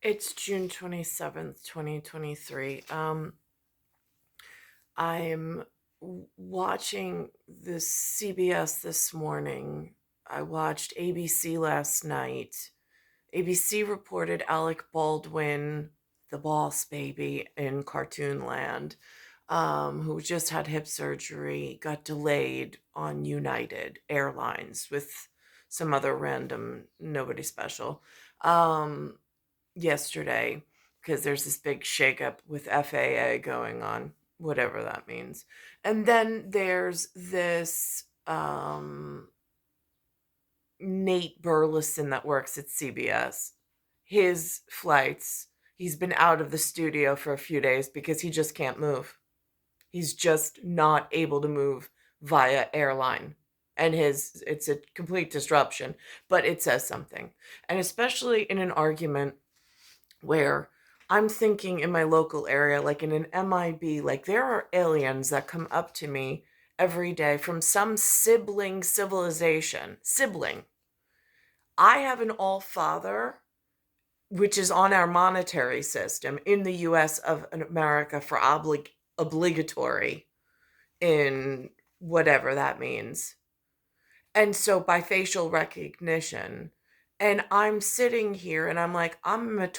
It's June 27th, 2023. I'm watching this CBS this morning. I watched ABC last night. ABC reported Alec Baldwin, the boss baby in cartoon land, who just had hip surgery, got delayed on United Airlines with some other random, nobody special. Um, Yesterday because there's this big shakeup with FAA going on, whatever that means. And then there's this Nate Burleson that works at CBS. His flights, he's been out of the studio for a few days because he just can't move. He's just not able to move via airline. And it's a complete disruption, but it says something. And especially in an argument where I'm thinking in my local area, like in an MIB, like there are aliens that come up to me every day from some sibling civilization. Sibling. I have an all father, which is on our monetary system in the US of America for obligatory in whatever that means. And so by facial recognition, and I'm sitting here and I'm like, I'm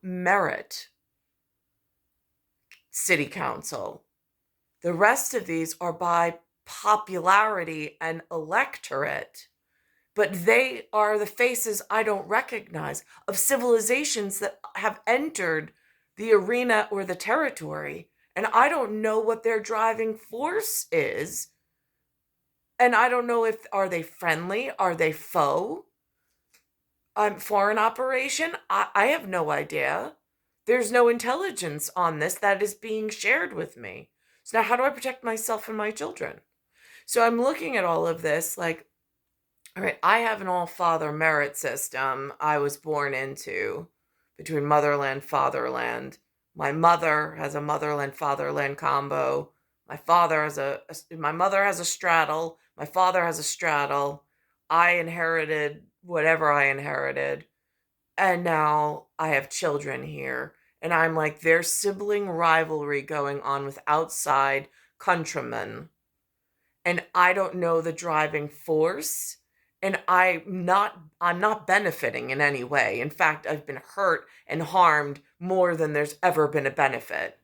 merit city council. The rest of these are by popularity and electorate, but they are the faces I don't recognize of civilizations that have entered the arena or the territory, and I don't know what their driving force is. And I don't know if are they friendly, are they foe? Foreign operation? I have no idea. There's no intelligence on this that is being shared with me. So now how do I protect myself and my children? So I'm looking at all of this like, all right, I have an all-father merit system I was born into between motherland, fatherland. My mother has a motherland-fatherland combo. My mother has a straddle. My father has a straddle. I inherited whatever I inherited. And now I have children here. And I'm like, there's sibling rivalry going on with outside countrymen. And I don't know the driving force. And I'm not benefiting in any way. In fact, I've been hurt and harmed more than there's ever been a benefit.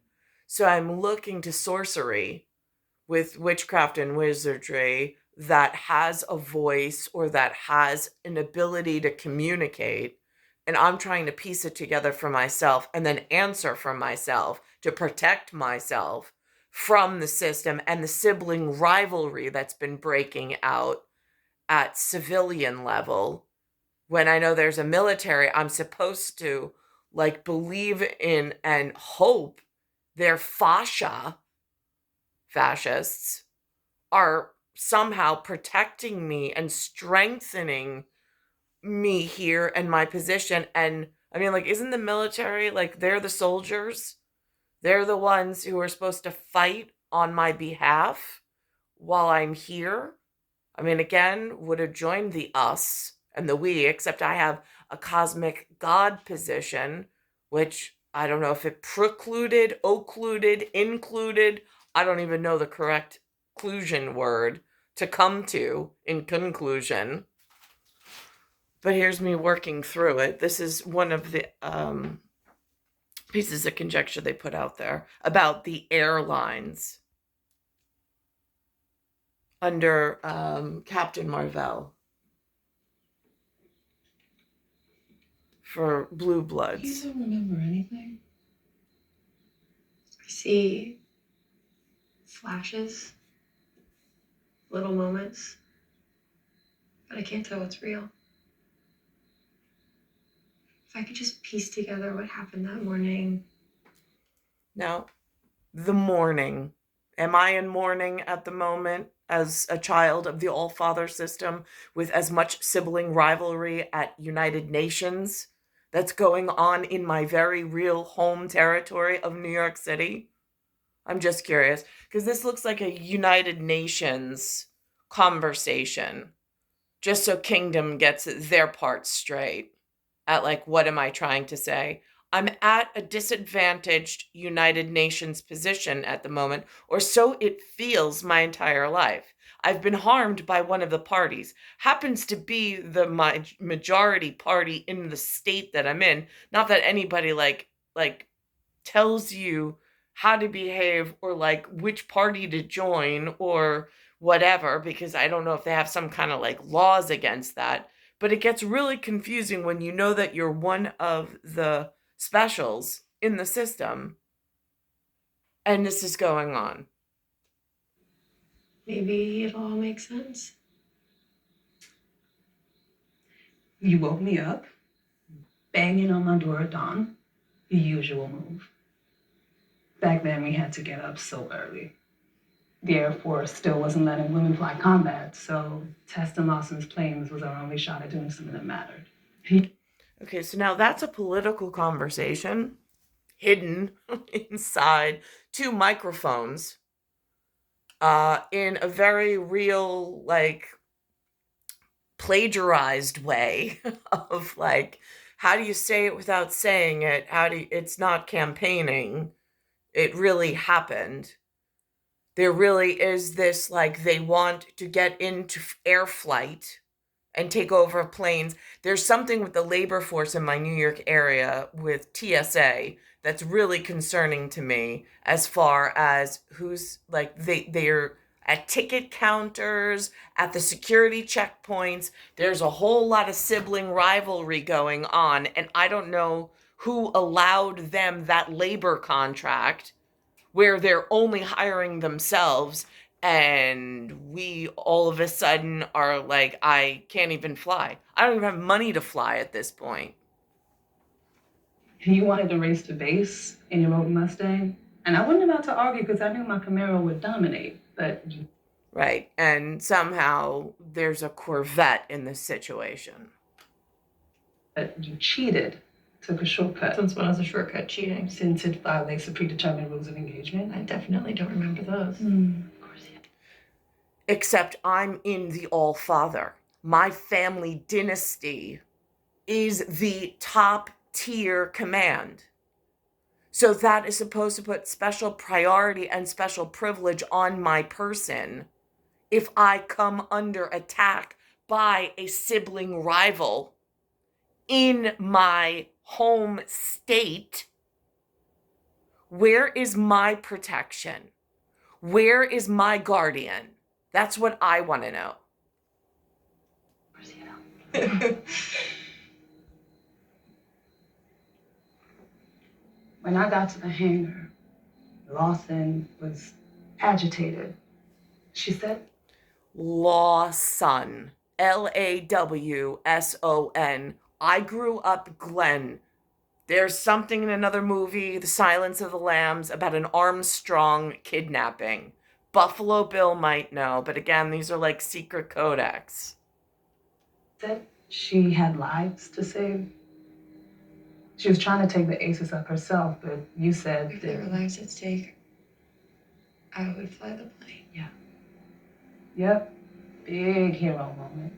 So I'm looking to sorcery with witchcraft and wizardry that has a voice or that has an ability to communicate. And I'm trying to piece it together for myself and then answer for myself to protect myself from the system and the sibling rivalry that's been breaking out at civilian level. When I know there's a military, I'm supposed to like believe in and hope their fascists are somehow protecting me and strengthening me here and my position. And I mean, like, isn't the military like they're the soldiers? They're the ones who are supposed to fight on my behalf while I'm here. I mean, again, would have joined the us and the we, except I have a cosmic God position, which I don't know if it precluded, occluded, included. I don't even know the correct conclusion word to come to in conclusion. But here's me working through it. This is one of the pieces of conjecture they put out there about the airlines under Captain Marvel for Blue Bloods. You don't remember anything? I see flashes, little moments, but I can't tell what's real. If I could just piece together what happened that morning. Now, the mourning. Am I in mourning at the moment as a child of the All Father system with as much sibling rivalry at United Nations that's going on in my very real home territory of New York City? I'm just curious because this looks like a United Nations conversation, just so Kingdom gets their part straight. at like, what am I trying to say? I'm at a disadvantaged United Nations position at the moment, or so it feels my entire life. I've been harmed by one of the parties, happens to be the majority party in the state that I'm in. Not that anybody like tells you how to behave or like which party to join or whatever, because I don't know if they have some kind of like laws against that. But it gets really confusing when you know that you're one of the specials in the system and this is going on. Maybe it'll all make sense. You woke me up, banging on my door at dawn, the usual move. Back then, we had to get up so early. The Air Force still wasn't letting women fly combat, so testing Lawson's planes was our only shot at doing something that mattered. Okay, so now that's a political conversation hidden inside two microphones in a very real, like, plagiarized way of like, how do you say it without saying it? It's not campaigning. It really happened. There really is this, like, they want to get into air flight and take over planes. There's something with the labor force in my New York area with TSA that's really concerning to me, as far as who's like, they're at ticket counters, at the security checkpoints. There's a whole lot of sibling rivalry going on, and I don't know who allowed them that labor contract where they're only hiring themselves, and we all of a sudden are like, I can't even fly. I don't even have money to fly at this point. You wanted to race to base in your old Mustang, and I wasn't about to argue because I knew my Camaro would dominate, but Right. And somehow there's a Corvette in this situation. you cheated, took a shortcut. Since when is a shortcut cheating? Since it violates the predetermined rules of engagement. I definitely don't remember those. Of course you do. Except I'm in the All Father. My family dynasty is the top tier command. So that is supposed to put special priority and special privilege on my person if I come under attack by a sibling rival in my home state. Where is my protection? Where is my guardian? That's what I want to know. Of course you do. When I got to the hangar, Lawson was agitated. She said, Lawson. Lawson. I grew up Glenn. There's something in another movie, The Silence of the Lambs, about an Armstrong kidnapping. Buffalo Bill might know, but again, these are like secret codex. Said she had lives to save. She was trying to take the aces up herself, but you said If there were lives at stake, I would fly the plane. Yep, big hero moment.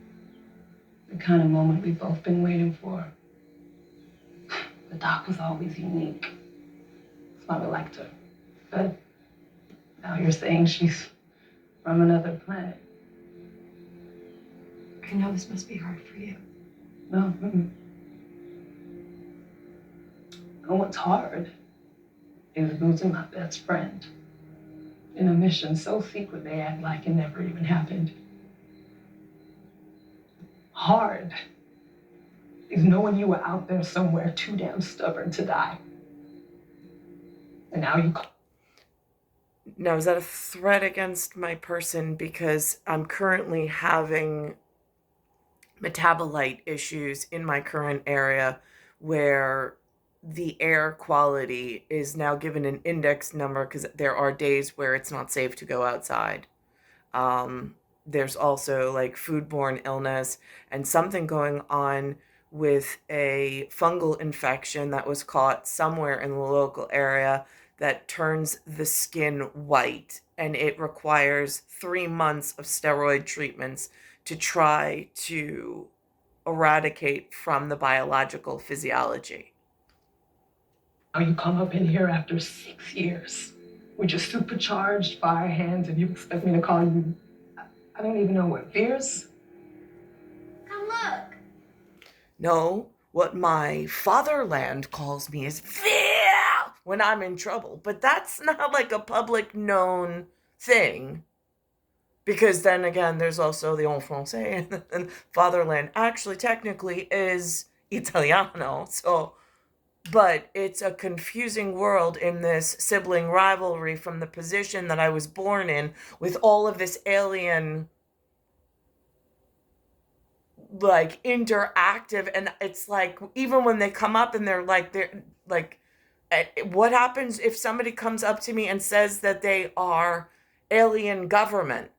The kind of moment we've both been waiting for. The doc was always unique. That's why we liked her. But now you're saying she's from another planet. I know this must be hard for you. No. No, what's hard is losing my best friend in a mission so secret they act like it never even happened. Hard is knowing you were out there somewhere too damn stubborn to die. And now you... Now, is that a threat against my person? Because I'm currently having metabolite issues in my current area where the air quality is now given an index number because there are days where it's not safe to go outside. There's also like foodborne illness and something going on with a fungal infection that was caught somewhere in the local area that turns the skin white, and it requires 3 months of steroid treatments to try to eradicate from the biological physiology. Now you come up in here after 6 years with your supercharged fire hands and you expect me to call you, I don't even know what, fierce? Come look. No, what my fatherland calls me is fear when I'm in trouble. But that's not like a public known thing. Because then again, there's also the en français, and fatherland actually technically is Italiano. So, but it's a confusing world in this sibling rivalry from the position that I was born in with all of this alien like interactive, and it's like even when they come up and they're like what happens if somebody comes up to me and says that they are alien government?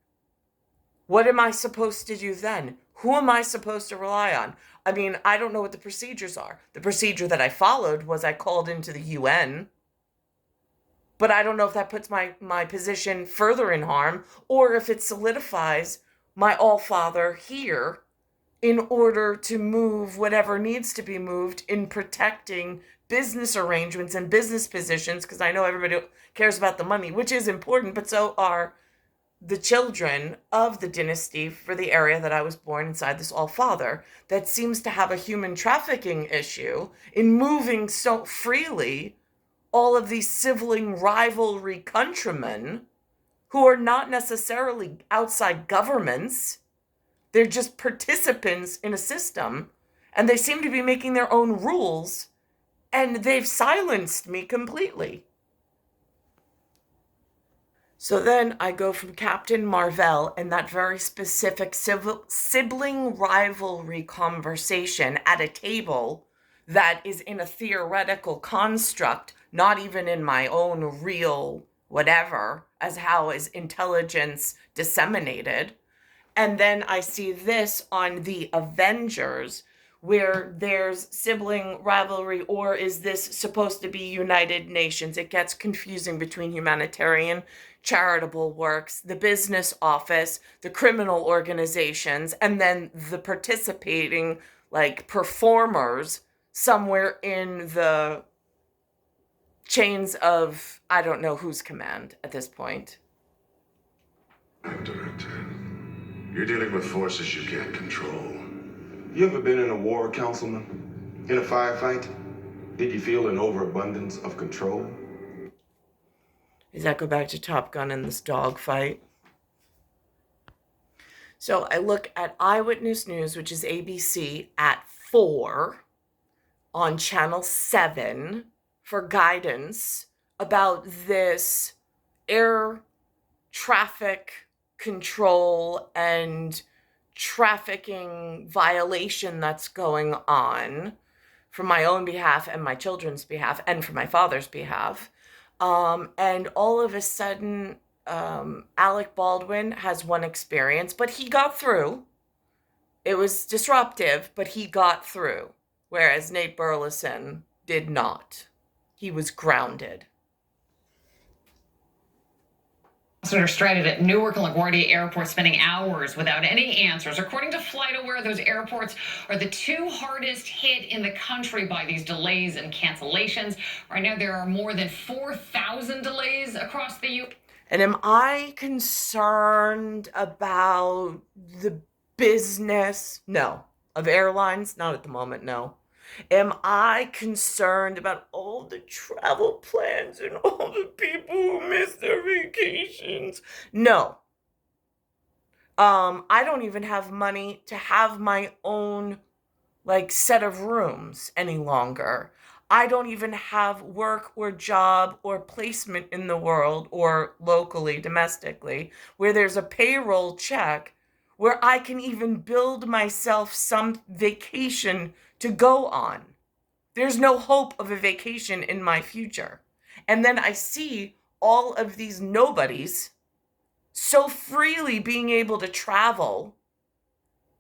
What am I supposed to do then? Who am I supposed to rely on? I mean, I don't know what the procedures are. The procedure that I followed was I called into the UN, but I don't know if that puts my position further in harm or if it solidifies my all-father here in order to move whatever needs to be moved in protecting business arrangements and business positions, because I know everybody cares about the money, which is important, but so are the children of the dynasty for the area that I was born inside, this all-father that seems to have a human trafficking issue in moving so freely all of these sibling rivalry countrymen who are not necessarily outside governments. They're just participants in a system, and they seem to be making their own rules, and they've silenced me completely. So then I go from Captain Marvel and that very specific sibling rivalry conversation at a table that is in a theoretical construct, not even in my own real whatever, as how is intelligence disseminated. And then I see this on the Avengers, where there's sibling rivalry, or is this supposed to be United Nations? It gets confusing between humanitarian charitable works, the business office, the criminal organizations, and then the participating like performers somewhere in the chains of I don't know whose command at this point. Director, you're dealing with forces you can't control. You ever been in a war, Councilman? In a firefight? Did you feel an overabundance of control? Does that go back to Top Gun and this dogfight? So I look at Eyewitness News, which is ABC, at 4 on Channel 7 for guidance about this air traffic control and trafficking violation that's going on for my own behalf and my children's behalf and for my father's behalf. And all of a sudden, Alec Baldwin has one experience, but he got through. It was disruptive, but he got through, whereas Nate Burleson did not. He was grounded. Passengers are stranded at Newark and LaGuardia airports, spending hours without any answers. According to FlightAware, those airports are the 2 hardest hit in the country by these delays and cancellations. Right now, there are more than 4,000 delays across the U.S. And am I concerned about the business? No. Of airlines? Not at the moment, no. Am I concerned about all the travel plans and all the people who miss their vacations? No. I don't even have money to have my own, set of rooms any longer. I don't even have work or job or placement in the world or locally, domestically, where there's a payroll check where I can even build myself some vacation to go on. There's no hope of a vacation in my future. And then I see all of these nobodies so freely being able to travel,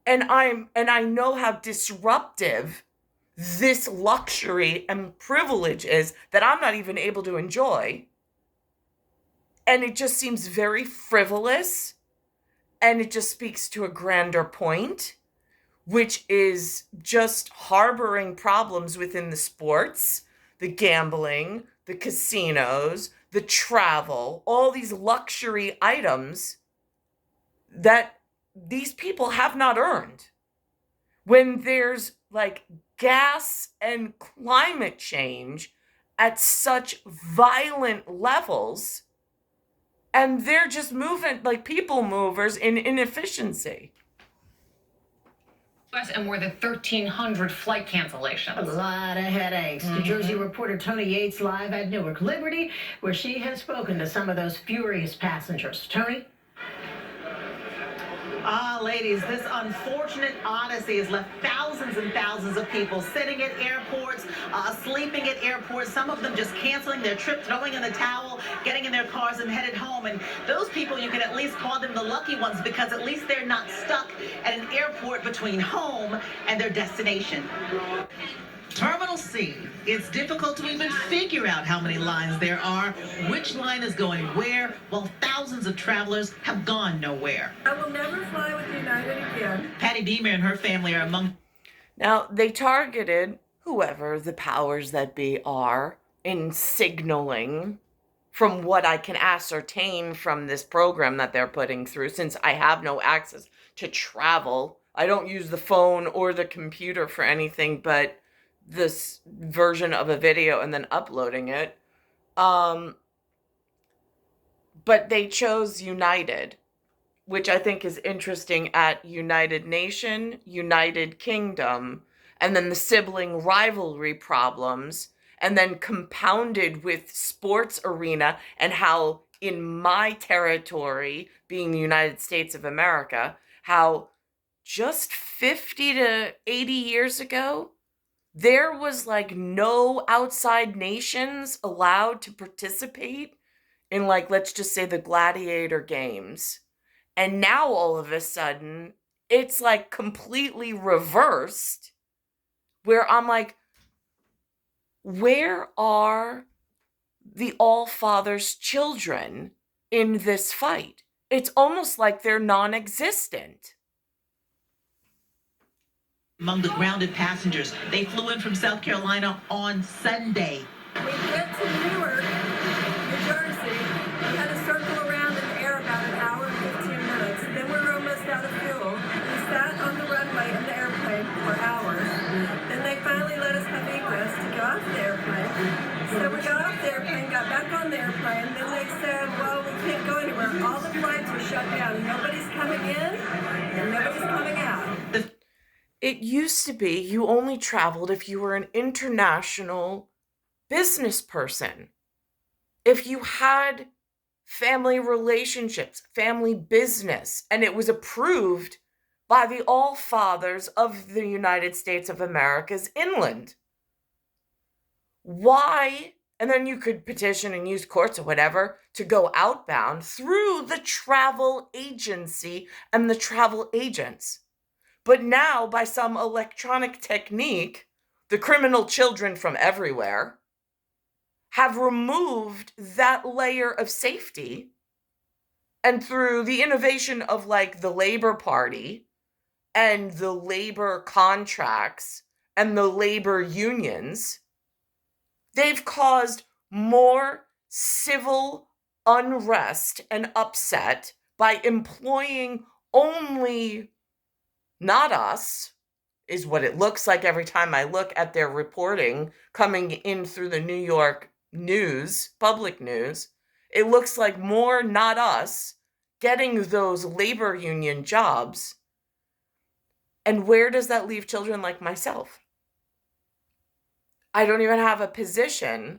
and I know how disruptive this luxury and privilege is that I'm not even able to enjoy. And it just seems very frivolous, and it just speaks to a grander point, which is just harboring problems within the sports, the gambling, the casinos, the travel, all these luxury items that these people have not earned. When there's like gas and climate change at such violent levels, and they're just moving like people movers in inefficiency. And more than 1,300 flight cancellations. A lot of headaches. New Jersey reporter Tony Yates live at Newark Liberty, where she has spoken to some of those furious passengers. Tony? Ladies, this unfortunate odyssey has left thousands and thousands of people sitting at airports, sleeping at airports, some of them just canceling their trip, throwing in the towel, getting in their cars and headed home. And those people, you can at least call them the lucky ones, because at least they're not stuck at an airport between home and their destination. Terminal C. It's difficult to even figure out how many lines there are, which line is going where, while thousands of travelers have gone nowhere. I will never fly with United again. Patty Beamer and her family are among. Now, they targeted whoever the powers that be are in signaling, from what I can ascertain from this program that they're putting through, since I have no access to travel. I don't use the phone or the computer for anything but this version of a video and then uploading it. But they chose United, which I think is interesting, at United Nation, United Kingdom, and then the sibling rivalry problems, and then compounded with sports arena and how in my territory, being the United States of America, how just 50 to 80 years ago, there was like no outside nations allowed to participate in, like, let's just say the gladiator games. And now all of a sudden, it's like completely reversed, where I'm like, where are the All-Father's children in this fight? It's almost like they're non-existent. Among the grounded passengers, they flew in from South Carolina on Sunday. We get to Newark, New Jersey. We had to circle around in the air about an hour and 15 minutes. Then we were almost out of fuel. We sat on the runway in the airplane for hours. Then they finally let us have egress to get off the airplane. So we got off the airplane, got back on the airplane. Then they said, well, we can't go anywhere. All the flights are shut down. Nobody's coming in and nobody's coming out. It used to be you only traveled if you were an international business person. If you had family relationships, family business, and it was approved by the All-Fathers of the United States of America's inland. Why? And then you could petition and use courts or whatever to go outbound through the travel agency and the travel agents. But now, by some electronic technique, the criminal children from everywhere have removed that layer of safety. And through the innovation of like the Labor Party and the labor contracts and the labor unions, they've caused more civil unrest and upset by employing only not us, is what it looks like every time I look at their reporting coming in through the New York news, public news. It looks like more not us getting those labor union jobs. And where does that leave children like myself? I don't even have a position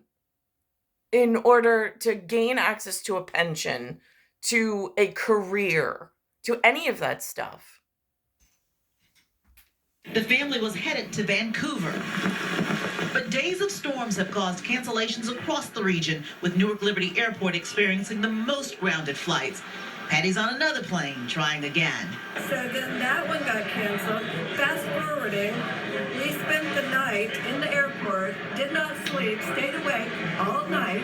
in order to gain access to a pension, to a career, to any of that stuff. The family was headed to Vancouver. But days of storms have caused cancellations across the region, with Newark Liberty Airport experiencing the most grounded flights. Patty's on another plane trying again. So then that one got canceled. Fast forwarding, we spent the night in the airport, did not sleep, stayed awake all night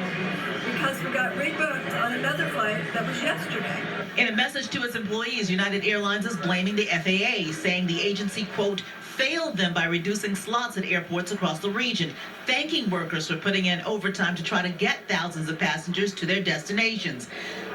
because we got rebooked on another flight that was yesterday. In a message to its employees, United Airlines is blaming the FAA, saying the agency, quote, failed them by reducing slots at airports across the region, thanking workers for putting in overtime to try to get thousands of passengers to their destinations.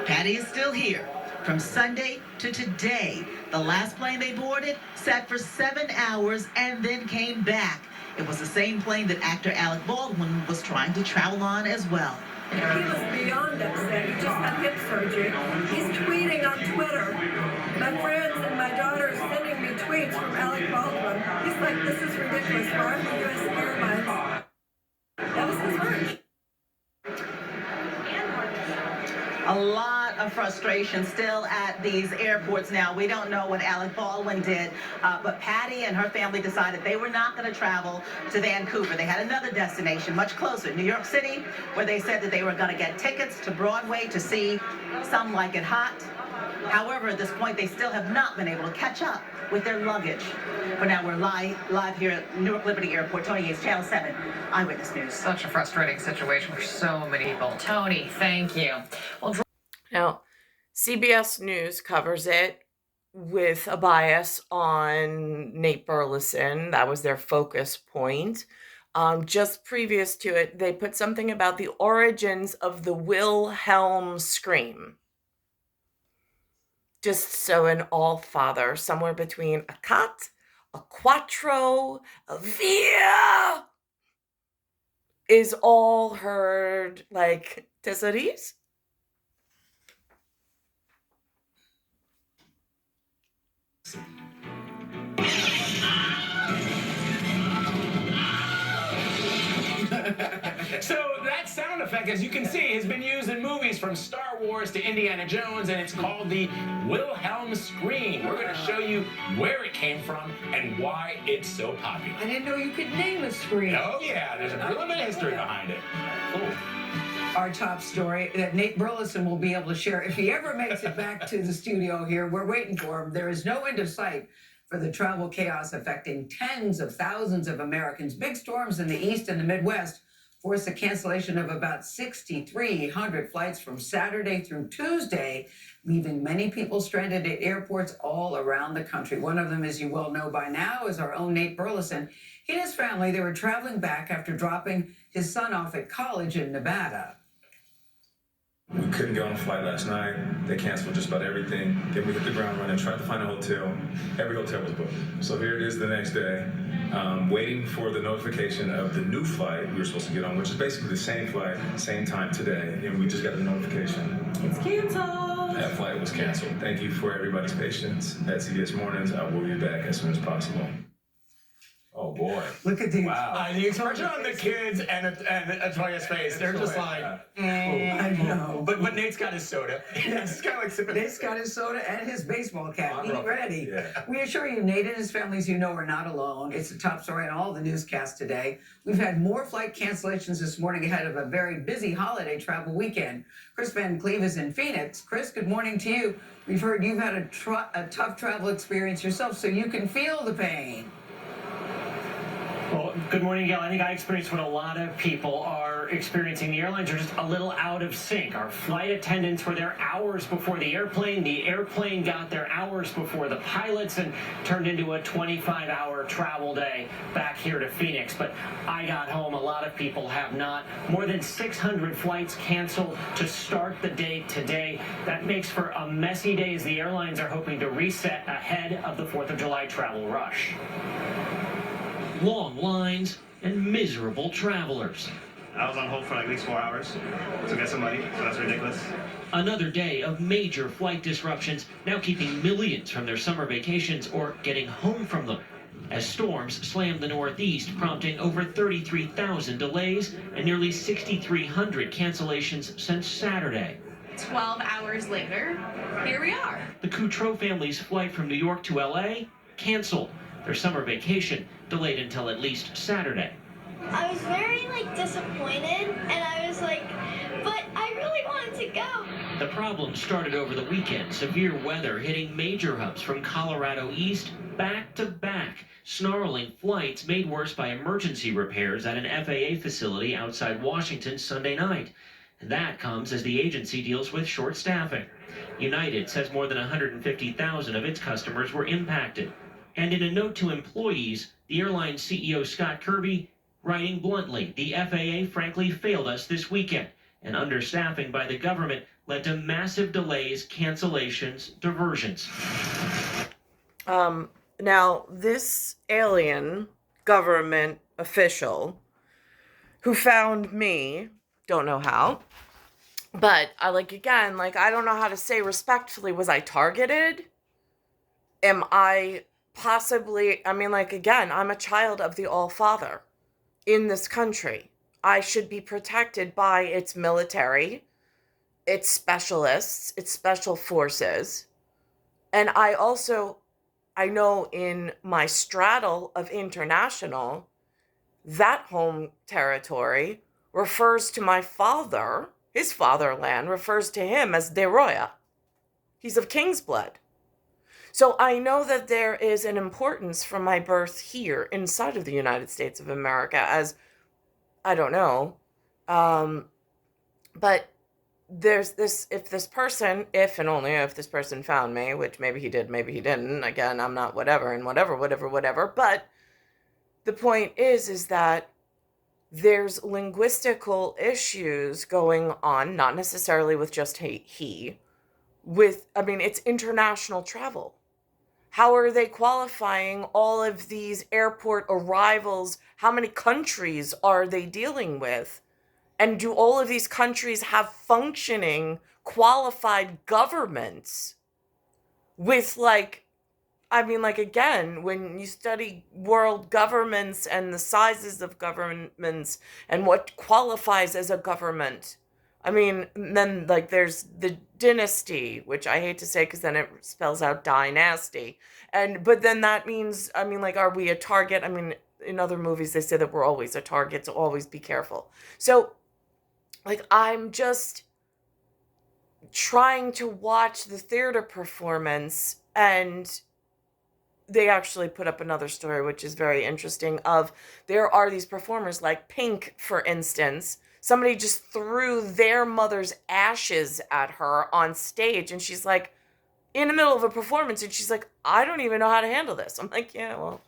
Patty is still here. From Sunday to today, the last plane they boarded sat for 7 hours and then came back. It was the same plane that actor Alec Baldwin was trying to travel on as well. He was beyond upset. He just had hip surgery. He's tweeting on Twitter. My friends and my daughter are sending me tweets from Alec Baldwin. He's like, this is ridiculous. Why are the U.S. Airlines? That was his words. A lot of frustration still at these airports now. We don't know what Alec Baldwin did, but Patty and her family decided they were not going to travel to Vancouver. They had another destination much closer, New York City, where they said that they were going to get tickets to Broadway to see Some Like It Hot. However, at this point, they still have not been able to catch up with their luggage. For now, we're live here at Newark Liberty Airport. Tony Yates, Channel 7, Eyewitness News. Such a frustrating situation for so many people. Tony, thank you. Well, Now, CBS News covers it with a bias on Nate Burleson. That was their focus point. Just previous to it, they put something about the origins of the Wilhelm scream. Just so an all-father, somewhere between a cat, a quattro, a via, is all heard like Tessaris. So that sound effect, as you can see, has been used in movies from Star Wars to Indiana Jones, and it's called the Wilhelm scream. We're going to show you where it came from and why it's so popular. I didn't know you could name a scream. Oh yeah, there's a real bit of history behind it. Cool. Our top story that Nate Burleson will be able to share if he ever makes it back to the studio here. We're waiting for him. There is no end of sight for the travel chaos affecting tens of thousands of Americans. Big storms in the East and the Midwest forced the cancellation of about 6,300 flights from Saturday through Tuesday, leaving many people stranded at airports all around the country. One of them, as you well know by now, is our own Nate Burleson. He and his family, they were traveling back after dropping his son off at college in Nevada. We couldn't get on a flight last night. They canceled just about everything. Then we hit the ground running, tried to find a hotel. Every hotel was booked. So here it is the next day, waiting for the notification of the new flight we were supposed to get on, which is basically the same flight, same time today. And we just got the notification. It's canceled. That flight was canceled. Thank you for everybody's patience at CBS Mornings. I will be back as soon as possible. Oh boy. Look at the The expression on the kids and Atoya's face, they're just like, I know. But Nate's got his soda. Yes. It's kind of like sipping. Nate's got his soda and his baseball cap. He's ready. Yeah. We assure you, Nate and his family, as you know, are not alone. It's the top story in all the newscasts today. We've had more flight cancellations this morning ahead of a very busy holiday travel weekend. Chris Van Cleve is in Phoenix. Chris, good morning to you. We've heard you've had a tough travel experience yourself, so you can feel the pain. Well, good morning, Gail. I think I experienced what a lot of people are experiencing. The airlines are just a little out of sync. Our flight attendants were there hours before the airplane. The airplane got there hours before the pilots and turned into a 25-hour travel day back here to Phoenix. But I got home. A lot of people have not. More than 600 flights canceled to start the day today. That makes for a messy day as the airlines are hoping to reset ahead of the 4th of July travel rush. Long lines and miserable travelers. I was on hold for like at least 4 hours to get some money, so that's ridiculous. Another day of major flight disruptions, now keeping millions from their summer vacations or getting home from them. As storms slammed the Northeast, prompting over 33,000 delays and nearly 6,300 cancellations since Saturday. 12 hours later, here we are. The Coutreau family's flight from New York to LA canceled. Their summer vacation delayed until at least Saturday. I was very disappointed, and I was like, but I really wanted to go. The problem started over the weekend. Severe weather hitting major hubs from Colorado east back to back. Snarling flights made worse by emergency repairs at an FAA facility outside Washington Sunday night. And that comes as the agency deals with short staffing. United says more than 150,000 of its customers were impacted. And in a note to employees, the airline CEO Scott Kirby writing bluntly, the FAA frankly failed us this weekend, and understaffing by the government led to massive delays, cancellations, diversions. Now, this alien government official who found me, don't know how, but I don't know how to say respectfully, was I targeted? Am I possibly, again, I'm a child of the All-Father in this country. I should be protected by its military, its specialists, its special forces. And I know in my straddle of international, that home territory refers to my father, his fatherland refers to him as De Roya. He's of king's blood. So I know that there is an importance from my birth here inside of the United States of America as, I don't know, but there's this, if and only if this person found me, which maybe he did, maybe he didn't, again, I'm not whatever, but the point is that there's linguistical issues going on, not necessarily with just it's international travel. How are they qualifying all of these airport arrivals? How many countries are they dealing with? And do all of these countries have functioning, qualified governments with again, when you study world governments and the sizes of governments and what qualifies as a government, then there's the dynasty, which I hate to say because then it spells out dynasty. But then that means, are we a target? In other movies, they say that we're always a target, so always be careful. So, I'm just trying to watch the theater performance, and they actually put up another story, which is very interesting, of there are these performers like Pink, for instance. Somebody just threw their mother's ashes at her on stage, and she's like, in the middle of a performance, and she's like, I don't even know how to handle this. I'm like, yeah, well,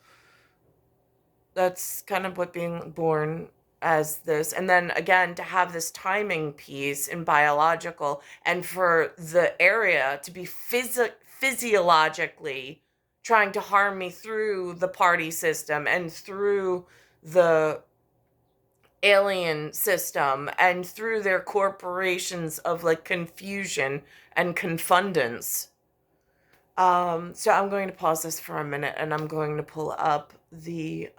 that's kind of what being born as this. And then again, to have this timing piece in biological, and for the area to be physiologically trying to harm me through the party system and through the alien system and through their corporations of confusion and confundance. So I'm going to pause this for a minute, and I'm going to pull up the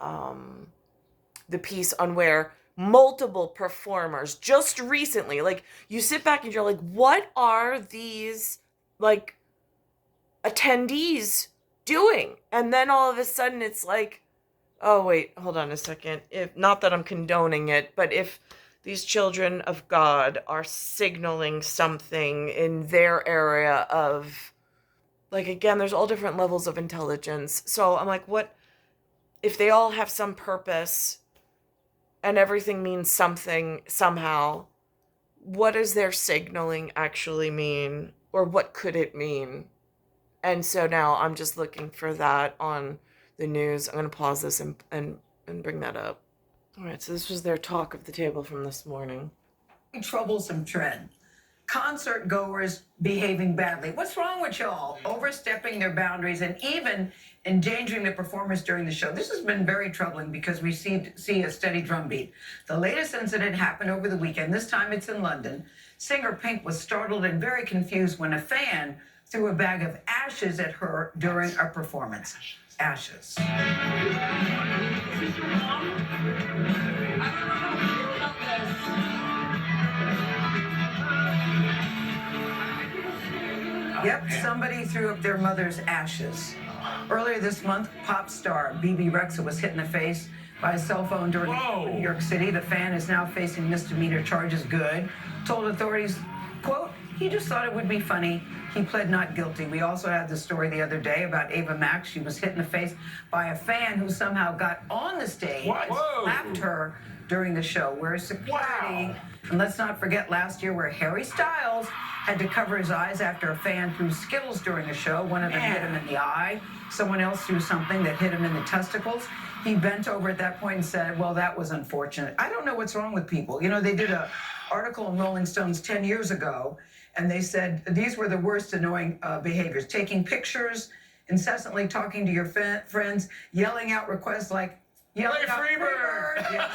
piece on where multiple performers just recently, you sit back and you're like, what are these attendees doing? And then all of a sudden it's like, oh wait, hold on a second. Not that I'm condoning it, but if these children of God are signaling something in their area of, again, there's all different levels of intelligence. So I'm like, what if they all have some purpose and everything means something somehow? What does their signaling actually mean? Or what could it mean? And so now I'm just looking for that on the news. I'm going to pause this and bring that up. All right, so this was their talk of the table from this morning. Troublesome trend. Concert goers behaving badly. What's wrong with y'all? Overstepping their boundaries and even endangering the performers during the show. This has been very troubling because we see a steady drumbeat. The latest incident happened over the weekend. This time it's in London. Singer Pink was startled and very confused when a fan threw a bag of ashes at her during a performance. Ashes. Yep, somebody threw up their mother's ashes. Earlier this month, pop star BB Rexha was hit in the face by a cell phone during New York City. The fan is now facing misdemeanor charges. Good. Told authorities, quote, He just thought it would be funny. He pled not guilty. We also had the story the other day about Ava Max. She was hit in the face by a fan who somehow got on the stage and slapped her during the show. Where's security? And let's not forget last year where Harry Styles had to cover his eyes after a fan threw Skittles during a show. One of them hit him in the eye. Someone else threw something that hit him in the testicles. He bent over at that point and said, well, that was unfortunate. I don't know what's wrong with people. You know, they did an article in Rolling Stones 10 years ago, and they said these were the worst annoying behaviors. Taking pictures, incessantly talking to your friends, yelling out requests like, yelling out Freebird! Yes.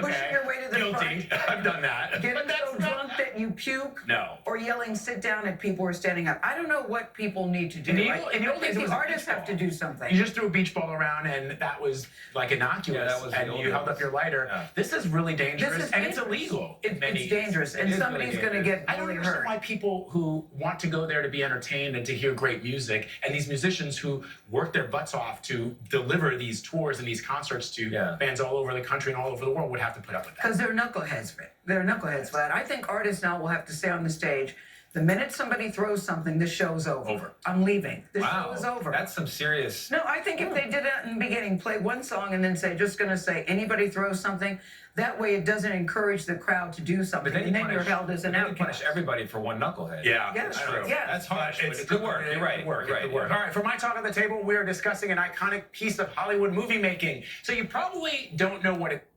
Pushing your way to the Guilty. front. I've done that. Getting so drunk that you puke. No. Or yelling, sit down at people who are standing up. I don't know what people need to do. In the old days, it was a artists beach have to do something. You just threw a beach ball around, and that was like innocuous. Yeah, that was and you held up your lighter. Yeah. This is really dangerous, and it's illegal. It's dangerous, and somebody's going to get I don't really understand hurt. why people who want to go there to be entertained and to hear great music, and these musicians who work their butts off to deliver these tours and these concerts to fans all over the country and all over the world would have to put up with that. Because they're knuckleheads for it. They're knuckleheads for that. I think artists now will have to stay on the stage. The minute somebody throws something, the show's over. I'm leaving. The show is over. That's some serious. No, I think if they did it in the beginning, play one song and then say, just going to say, anybody throws something, that way it doesn't encourage the crowd to do something. But And then you're held as an you outcast. punish everybody for one knucklehead. Yeah, Yes, that's true. yes. That's harsh, but it's good work. You're right. Good Right. work. All right, for my talk on the table, we're discussing an iconic piece of Hollywood movie making. So you probably don't know what it.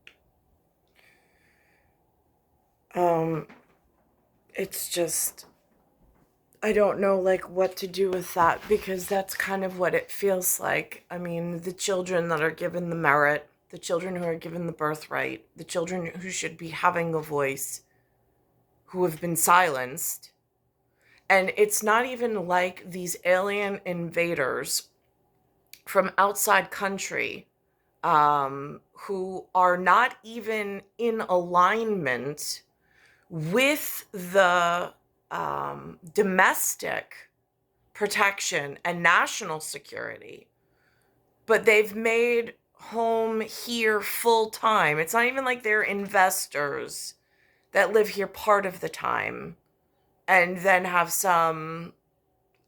It's just, I don't know like what to do with that, because that's kind of what it feels like. I mean, the children that are given the merit, the children who are given the birthright, the children who should be having a voice, who have been silenced. And it's not even like these alien invaders from outside country, who are not even in alignment with the domestic protection and national security, but they've made home here full time. It's not even like they're investors that live here part of the time and then have some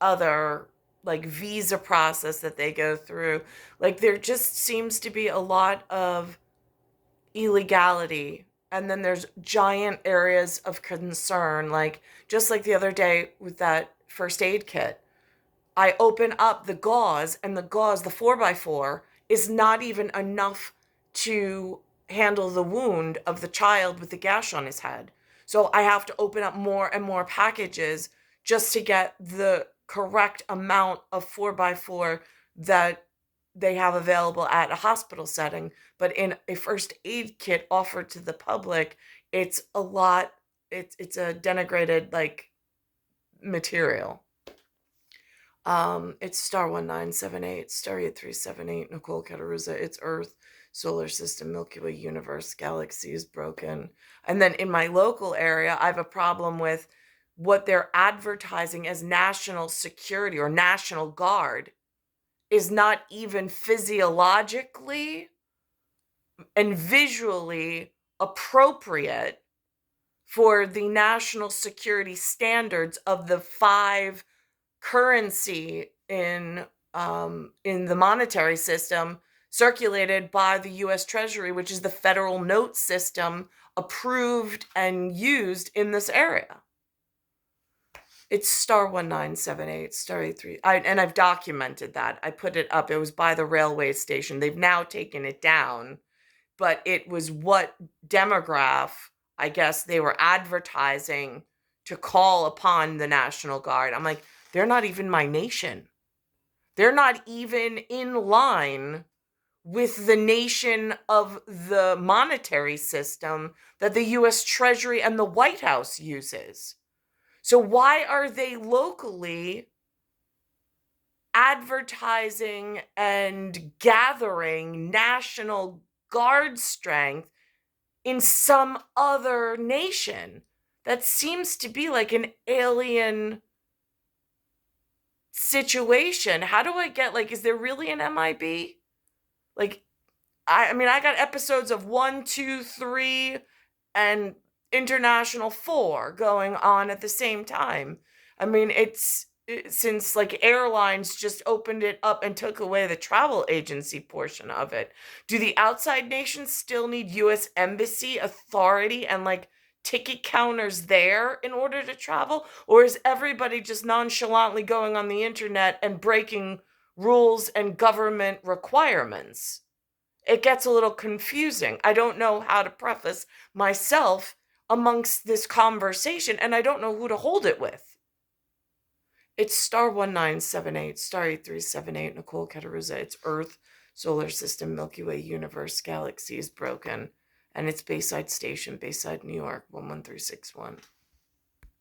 other like visa process that they go through. Like there just seems to be a lot of illegality. And then there's giant areas of concern, like just like the other day with that first aid kit. I open up the gauze, and the gauze, the 4x4, is not even enough to handle the wound of the child with the gash on his head. So I have to open up more and more packages just to get the correct amount of 4x4 that they have available at a hospital setting. But in a first aid kit offered to the public, it's a lot, it's a denigrated like material. It's star 1978, star 8378, Nicole, Cattaruzza, it's Earth, solar system, Milky Way, universe, galaxy is broken. And then in my local area, I have a problem with what they're advertising as national security or National Guard is not even physiologically and visually appropriate for the national security standards of the 5 currency in the monetary system circulated by the U.S. Treasury, which is the federal note system approved and used in this area. It's star 1978, star 83. And I've documented that. I put it up. It was by the railway station. They've now taken it down. But it was what demograph, I guess, they were advertising to call upon the National Guard. I'm like, they're not even my nation. They're not even in line with the nation of the monetary system that the U.S. Treasury and the White House uses. So why are they locally advertising and gathering National Guard strength in some other nation? That seems to be like an alien situation. How do I get, like, is there really an MIB? Like, I mean, I got episodes of 1, 2, 3, and International 4 going on at the same time. I mean, since like airlines just opened it up and took away the travel agency portion of it, do the outside nations still need U.S. embassy authority and like ticket counters there in order to travel? Or is everybody just nonchalantly going on the internet and breaking rules and government requirements? It gets a little confusing. I don't know how to preface myself amongst this conversation, and I don't know who to hold it with. It's star 1978, star 8378, Nicole, Cattaruzza. It's Earth, solar system, Milky Way, universe, galaxy is broken. And it's Bayside Station, Bayside, New York, 11361.